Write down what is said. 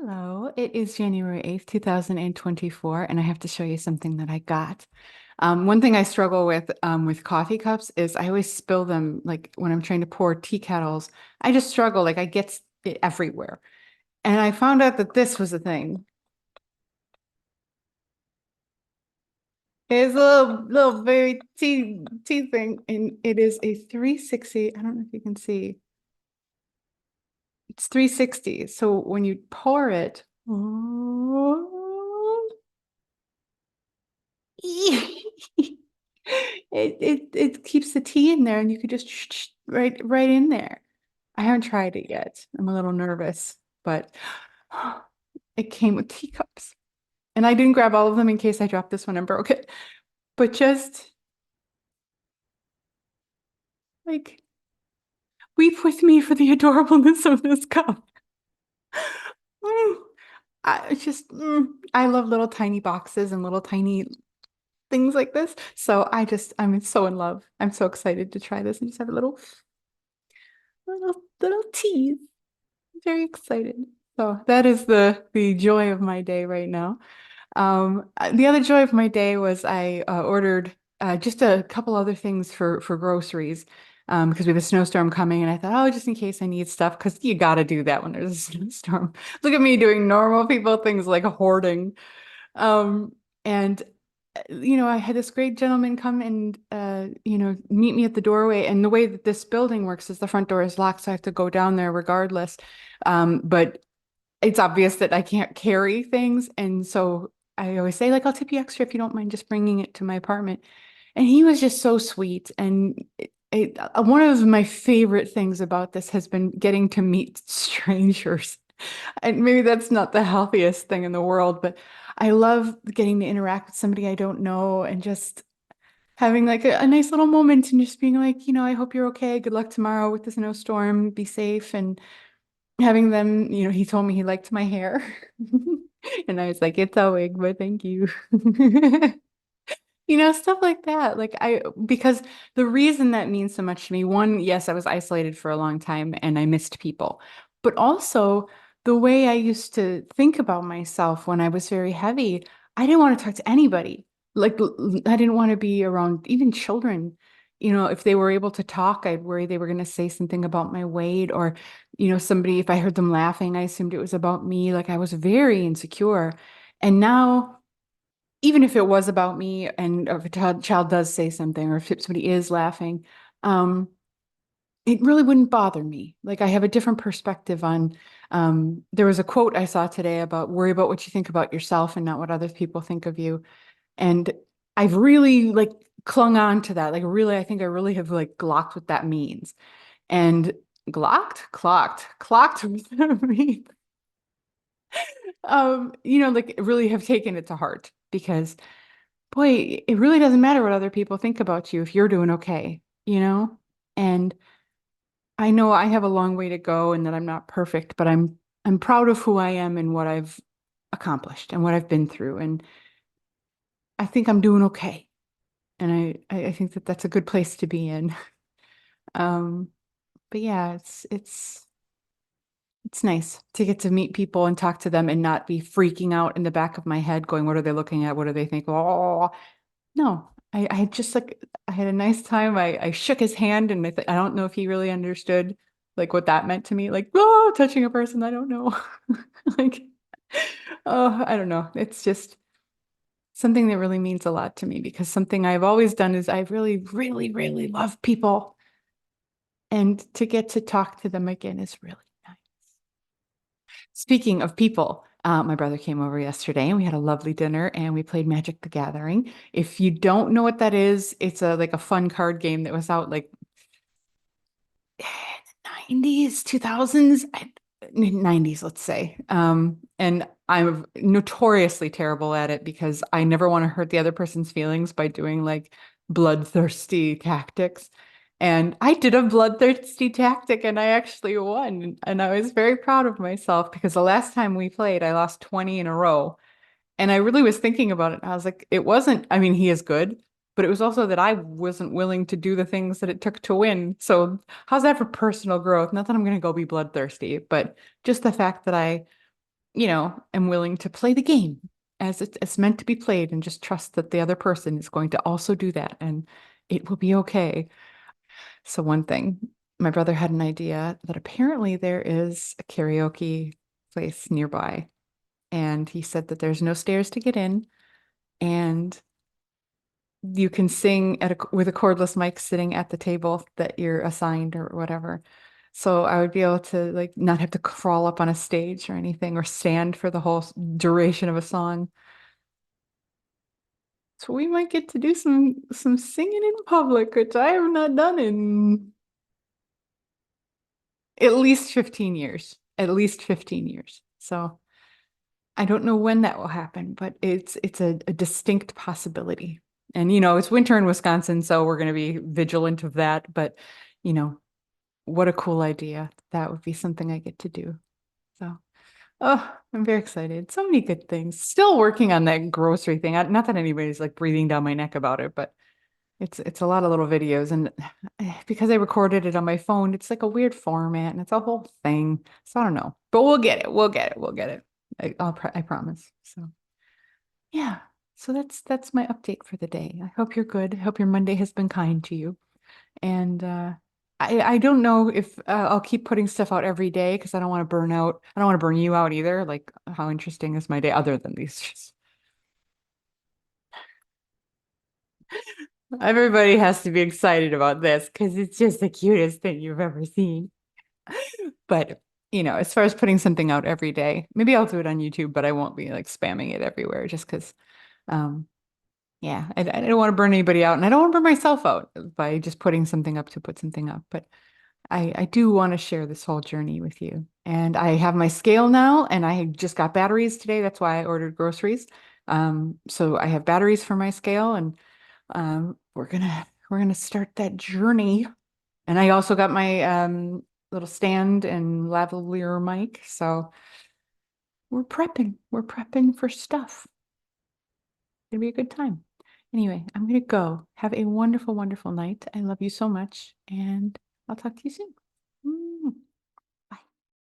Hello, it is January 8th, 2024, and I have to show you something that I got. One thing I struggle with coffee cups is I always spill them like when I'm trying to pour tea kettles. I just struggle, like I get it everywhere. And I found out that this was a thing. It's a little very tea thing, and it is a 360. I don't know if you can see. It's 360. So when you pour it, it keeps the tea in there and you could just right in there. I haven't tried it yet. I'm a little nervous, but it came with teacups. And I didn't grab all of them in case I dropped this one and broke it. But just like weep with me for the adorableness of this cup. Mm. I love little tiny boxes and little tiny things like this. So I'm so in love. I'm so excited to try this and just have a little tease. I'm very excited. So that is the joy of my day right now. The other joy of my day was I ordered just a couple other things for groceries because we have a snowstorm coming, and I thought, oh, just in case I need stuff, because you got to do that when there's a snowstorm. Look at me doing normal people things like hoarding. And I had this great gentleman come and meet me at the doorway. And the way that this building works is the front door is locked, so I have to go down there regardless. But it's obvious that I can't carry things, and so I always say, like, I'll tip you extra if you don't mind just bringing it to my apartment. And he was just so sweet. And one of my favorite things about this has been getting to meet strangers. And maybe that's not the healthiest thing in the world, but I love getting to interact with somebody I don't know and just having like a nice little moment and just being like, I hope you're okay. Good luck tomorrow with the snowstorm. Be safe. And having them, he told me he liked my hair. And I was like, it's a wig, but thank you. Stuff like that. Because the reason that means so much to me, one, yes, I was isolated for a long time and I missed people, but also the way I used to think about myself when I was very heavy, I didn't want to talk to anybody. I didn't want to be around even children. If they were able to talk, I'd worry they were going to say something about my weight or, somebody, if I heard them laughing, I assumed it was about me. Like I was very insecure. And now, even if it was about me and if a child does say something or if somebody is laughing, um, it really wouldn't bother me. Like I have a different perspective on, there was a quote I saw today about worry about what you think about yourself and not what other people think of you. And I've really like clung on to that. Like really, I think I really have like glocked what that means. And clocked what that means. Like really have taken it to heart because boy, it really doesn't matter what other people think about you if you're doing okay? And I know I have a long way to go and that I'm not perfect, but I'm proud of who I am and what I've accomplished and what I've been through. And I think I'm doing okay. And I think that that's a good place to be in. Um, but yeah, it's nice to get to meet people and talk to them and not be freaking out in the back of my head going, what are they looking at? What do they think? Oh, no, I just like I had a nice time. I shook his hand and I don't know if he really understood like what that meant to me. Like, oh, touching a person I don't know. Like, oh, I don't know. It's just something that really means a lot to me because something I've always done is I really, really, really love people. And to get to talk to them again is really nice. Speaking of people, my brother came over yesterday and we had a lovely dinner and we played Magic the Gathering. If you don't know what that is, it's a fun card game that was out like 90s, 2000s, 90s, let's say. And I'm notoriously terrible at it because I never want to hurt the other person's feelings by doing like bloodthirsty tactics. And I did a bloodthirsty tactic and I actually won. And I was very proud of myself because the last time we played, I lost 20 in a row. And I really was thinking about it. I was like, it wasn't, I mean, he is good, but it was also that I wasn't willing to do the things that it took to win. So, how's that for personal growth? Not that I'm going to go be bloodthirsty, but just the fact that I am willing to play the game as it's meant to be played and just trust that the other person is going to also do that and it will be okay. So one thing, my brother had an idea that apparently there is a karaoke place nearby, and he said that there's no stairs to get in, and you can sing with a cordless mic sitting at the table that you're assigned or whatever. So I would be able to like not have to crawl up on a stage or anything or stand for the whole duration of a song. So we might get to do some singing in public, which I have not done in at least 15 years. At least 15 years. So I don't know when that will happen, but it's a distinct possibility. And it's winter in Wisconsin, so we're going to be vigilant of that. But you know, what a cool idea. That would be something I get to do. So, oh, I'm very excited. So many good things. Still working on that grocery thing. Not that anybody's like breathing down my neck about it, but it's a lot of little videos, and because I recorded it on my phone, it's like a weird format and it's a whole thing. So I don't know, but we'll get it. We'll get it. We'll get it. I promise. So yeah. So that's my update for the day. I hope you're good. I hope your Monday has been kind to you. And I don't know if I'll keep putting stuff out every day because I don't want to burn out. I don't want to burn you out either. Like, how interesting is my day other than these? Everybody has to be excited about this because it's just the cutest thing you've ever seen. But, as far as putting something out every day, maybe I'll do it on YouTube, but I won't be like spamming it everywhere just because, um, yeah, I don't want to burn anybody out and I don't want to burn myself out by just putting something up to put something up. But I do want to share this whole journey with you. And I have my scale now, and I just got batteries today. That's why I ordered groceries. So I have batteries for my scale, and we're gonna start that journey. And I also got my little stand and lavalier mic. So we're prepping. We're prepping for stuff. It's gonna be a good time. Anyway, I'm gonna go. Have a wonderful, wonderful night. I love you so much, and I'll talk to you soon.